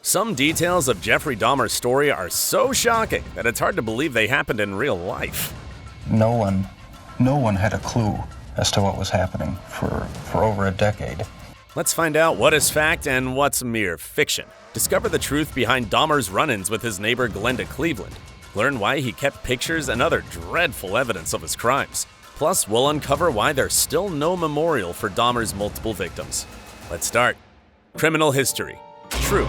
Some details of Jeffrey Dahmer's story are so shocking that it's hard to believe they happened in real life. No one had a clue as to what was happening for over a decade. Let's find out what is fact and what's mere fiction. Discover the truth behind Dahmer's run-ins with his neighbor Glenda Cleveland. Learn why he kept pictures and other dreadful evidence of his crimes. Plus, we'll uncover why there's still no memorial for Dahmer's multiple victims. Let's start. Criminal history. True.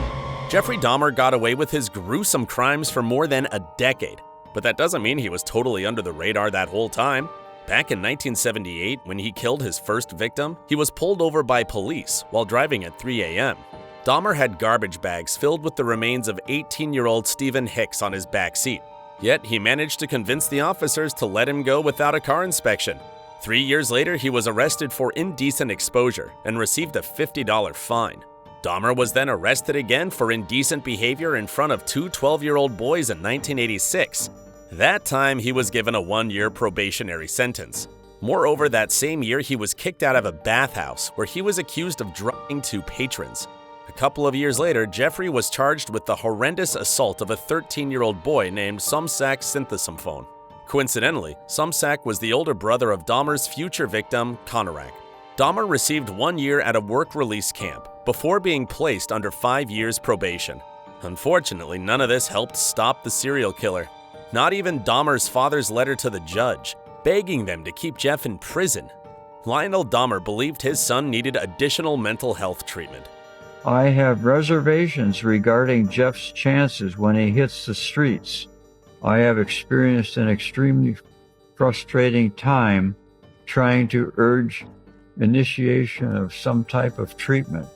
Jeffrey Dahmer got away with his gruesome crimes for more than a decade, but that doesn't mean he was totally under the radar that whole time. Back in 1978, when he killed his first victim, he was pulled over by police while driving at 3 a.m. Dahmer had garbage bags filled with the remains of 18-year-old Stephen Hicks on his back seat. Yet he managed to convince the officers to let him go without a car inspection. 3 years later, he was arrested for indecent exposure and received a $50 fine. Dahmer was then arrested again for indecent behavior in front of two 12-year-old boys in 1986. That time, he was given a 1-year probationary sentence. Moreover, that same year, he was kicked out of a bathhouse where he was accused of drugging two patrons. A couple of years later, Jeffrey was charged with the horrendous assault of a 13-year-old boy named Somsak Synthesomphone. Coincidentally, Somsak was the older brother of Dahmer's future victim, Konorak. Dahmer received 1 year at a work release camp before being placed under 5 years probation. Unfortunately, none of this helped stop the serial killer. Not even Dahmer's father's letter to the judge, begging them to keep Jeff in prison. Lionel Dahmer believed his son needed additional mental health treatment. I have reservations regarding Jeff's chances when he hits the streets. I have experienced an extremely frustrating time trying to urge initiation of some type of treatment.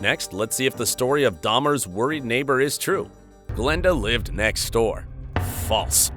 Next, let's see if the story of Dahmer's worried neighbor is true. Glenda lived next door. False.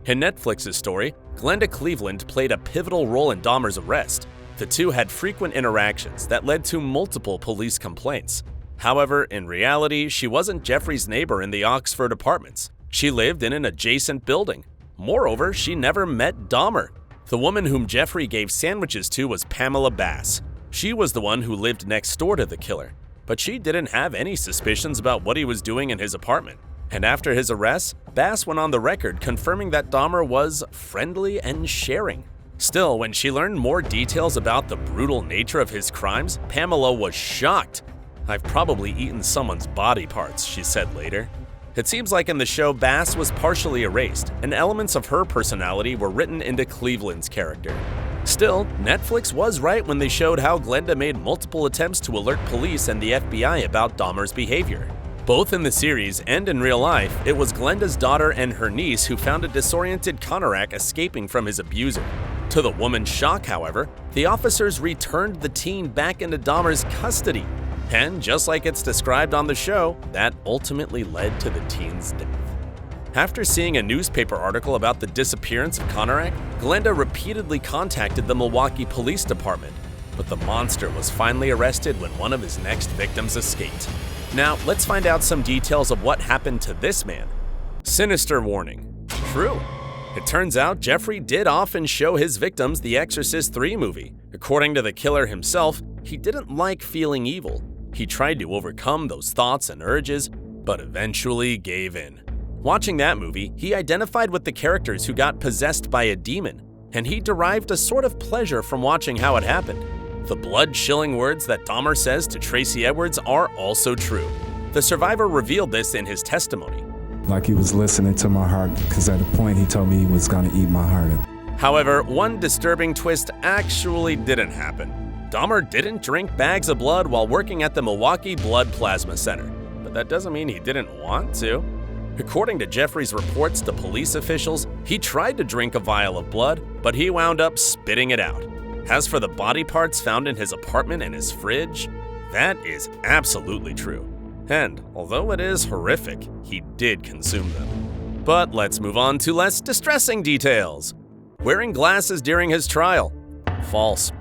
In Netflix's story, Glenda Cleveland played a pivotal role in Dahmer's arrest. The two had frequent interactions that led to multiple police complaints. However, in reality, she wasn't Jeffrey's neighbor in the Oxford apartments. She lived in an adjacent building. Moreover, she never met Dahmer. The woman whom Jeffrey gave sandwiches to was Pamela Bass. She was the one who lived next door to the killer, but she didn't have any suspicions about what he was doing in his apartment. And after his arrest, Bass went on the record confirming that Dahmer was friendly and sharing. Still, when she learned more details about the brutal nature of his crimes, Pamela was shocked. "I've probably eaten someone's body parts," she said later. It seems like in the show, Bass was partially erased, and elements of her personality were written into Cleveland's character. Still, Netflix was right when they showed how Glenda made multiple attempts to alert police and the FBI about Dahmer's behavior. Both in the series and in real life, it was Glenda's daughter and her niece who found a disoriented Konorak escaping from his abuser. To the woman's shock, however, the officers returned the teen back into Dahmer's custody. And just like it's described on the show, that ultimately led to the teen's death. After seeing a newspaper article about the disappearance of Konorak, Glenda repeatedly contacted the Milwaukee Police Department, but the monster was finally arrested when one of his next victims escaped. Now, let's find out some details of what happened to this man. Sinister warning. True. It turns out Jeffrey did often show his victims the Exorcist III movie. According to the killer himself, he didn't like feeling evil. He tried to overcome those thoughts and urges, but eventually gave in. Watching that movie, he identified with the characters who got possessed by a demon, and he derived a sort of pleasure from watching how it happened. The blood-chilling words that Dahmer says to Tracey Edwards are also true. The survivor revealed this in his testimony. Like he was listening to my heart, because at a point he told me he was gonna eat my heart. However, one disturbing twist actually didn't happen. Dahmer didn't drink bags of blood while working at the Milwaukee Blood Plasma Center, but that doesn't mean he didn't want to. According to Jeffrey's reports to police officials, he tried to drink a vial of blood, but he wound up spitting it out. As for the body parts found in his apartment and his fridge, that is absolutely true. And although it is horrific, he did consume them. But let's move on to less distressing details. Wearing glasses during his trial. False.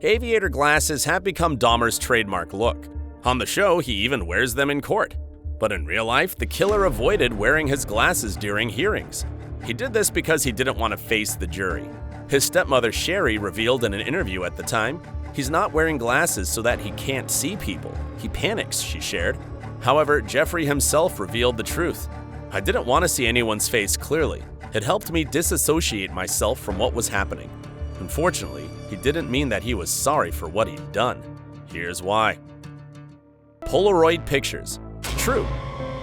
Aviator glasses have become Dahmer's trademark look. On the show, he even wears them in court. But in real life, the killer avoided wearing his glasses during hearings. He did this because he didn't want to face the jury. His stepmother Sherry revealed in an interview at the time, "He's not wearing glasses so that he can't see people. He panics," she shared. However, Jeffrey himself revealed the truth. "I didn't want to see anyone's face clearly. It helped me disassociate myself from what was happening. Unfortunately, he didn't mean that he was sorry for what he'd done. Here's why." Polaroid pictures. True.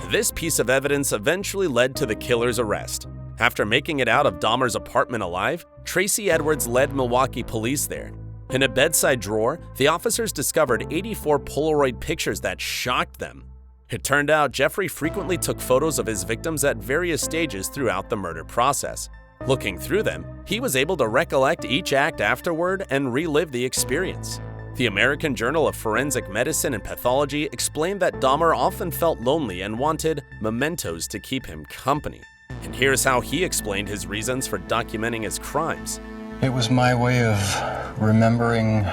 This piece of evidence eventually led to the killer's arrest. After making it out of Dahmer's apartment alive, Tracey Edwards led Milwaukee police there. In a bedside drawer, the officers discovered 84 Polaroid pictures that shocked them. It turned out Jeffrey frequently took photos of his victims at various stages throughout the murder process. Looking through them, he was able to recollect each act afterward and relive the experience. The American Journal of Forensic Medicine and Pathology explained that Dahmer often felt lonely and wanted mementos to keep him company. And here's how he explained his reasons for documenting his crimes. It was my way of remembering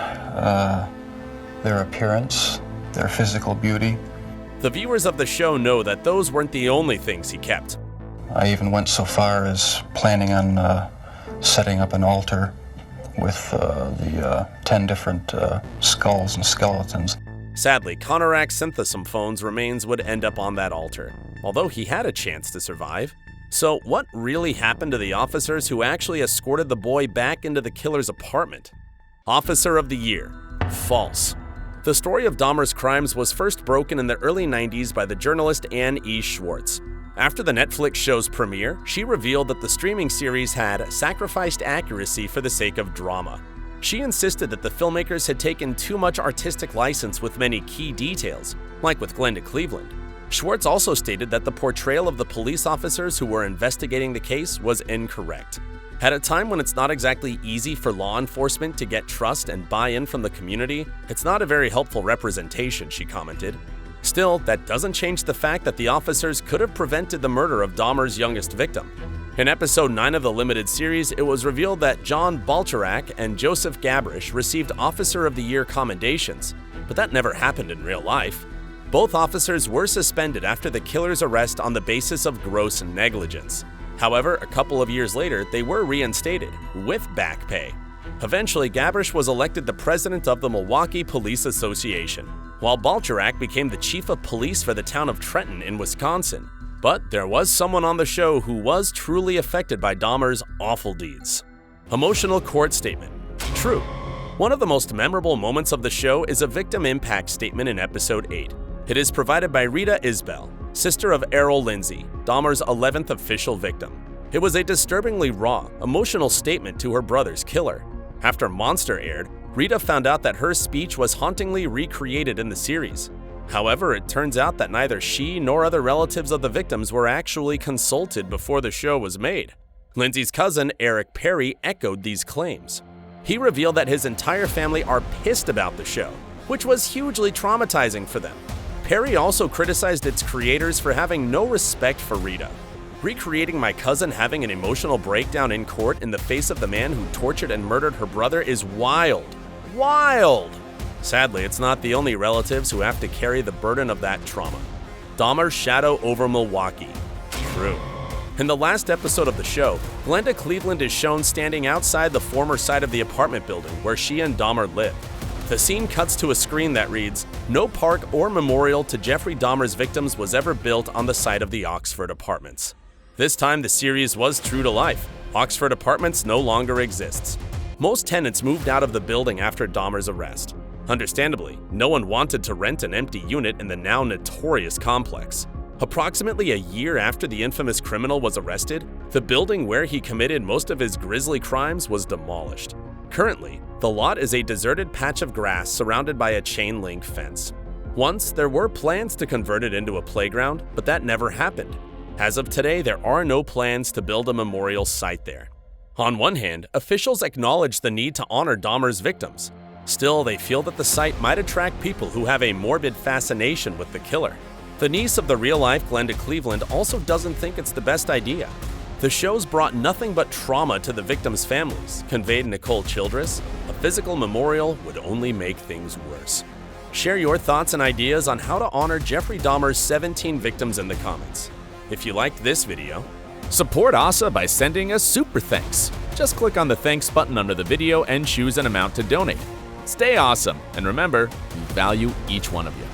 their appearance, their physical beauty. The viewers of the show know that those weren't the only things he kept. I even went so far as planning on setting up an altar with the 10 different skulls and skeletons. Sadly, Conorak Synthesophone's remains would end up on that altar, although he had a chance to survive. So what really happened to the officers who actually escorted the boy back into the killer's apartment? Officer of the Year. False. The story of Dahmer's crimes was first broken in the early 90s by the journalist Anne E. Schwartz. After the Netflix show's premiere, she revealed that the streaming series had sacrificed accuracy for the sake of drama. She insisted that the filmmakers had taken too much artistic license with many key details, like with Glenda Cleveland. Schwartz also stated that the portrayal of the police officers who were investigating the case was incorrect. At a time when it's not exactly easy for law enforcement to get trust and buy-in from the community, it's not a very helpful representation, she commented. Still, that doesn't change the fact that the officers could have prevented the murder of Dahmer's youngest victim. In episode 9 of the limited series, it was revealed that John Balcherak and Joseph Gabrish received Officer of the Year commendations, but that never happened in real life. Both officers were suspended after the killer's arrest on the basis of gross negligence. However, a couple of years later, they were reinstated, with back pay. Eventually, Gabrish was elected the president of the Milwaukee Police Association, while Balcherak became the chief of police for the town of Trenton in Wisconsin. But there was someone on the show who was truly affected by Dahmer's awful deeds. Emotional court statement. True. One of the most memorable moments of the show is a victim impact statement in episode 8. It is provided by Rita Isbell, sister of Errol Lindsay, Dahmer's 11th official victim. It was a disturbingly raw, emotional statement to her brother's killer. After Monster aired, Rita found out that her speech was hauntingly recreated in the series. However, it turns out that neither she nor other relatives of the victims were actually consulted before the show was made. Lindsay's cousin, Eric Perry, echoed these claims. He revealed that his entire family are pissed about the show, which was hugely traumatizing for them. Perry also criticized its creators for having no respect for Rita. Recreating my cousin having an emotional breakdown in court in the face of the man who tortured and murdered her brother is wild. Wild! Sadly, it's not the only relatives who have to carry the burden of that trauma. Dahmer's shadow over Milwaukee. True. In the last episode of the show, Glenda Cleveland is shown standing outside the former site of the apartment building where she and Dahmer lived. The scene cuts to a screen that reads, "No park or memorial to Jeffrey Dahmer's victims was ever built on the site of the Oxford Apartments." This time the series was true to life. Oxford Apartments no longer exists. Most tenants moved out of the building after Dahmer's arrest. Understandably, no one wanted to rent an empty unit in the now notorious complex. Approximately a year after the infamous criminal was arrested, the building where he committed most of his grisly crimes was demolished. Currently, the lot is a deserted patch of grass surrounded by a chain-link fence. Once, there were plans to convert it into a playground, but that never happened. As of today, there are no plans to build a memorial site there. On one hand, officials acknowledge the need to honor Dahmer's victims. Still, they feel that the site might attract people who have a morbid fascination with the killer. The niece of the real-life Glenda Cleveland also doesn't think it's the best idea. The show's brought nothing but trauma to the victims' families, conveyed Nicole Childress. A physical memorial would only make things worse. Share your thoughts and ideas on how to honor Jeffrey Dahmer's 17 victims in the comments. If you liked this video, support OSSA by sending a super thanks. Just click on the thanks button under the video and choose an amount to donate. Stay awesome, and remember, we value each one of you.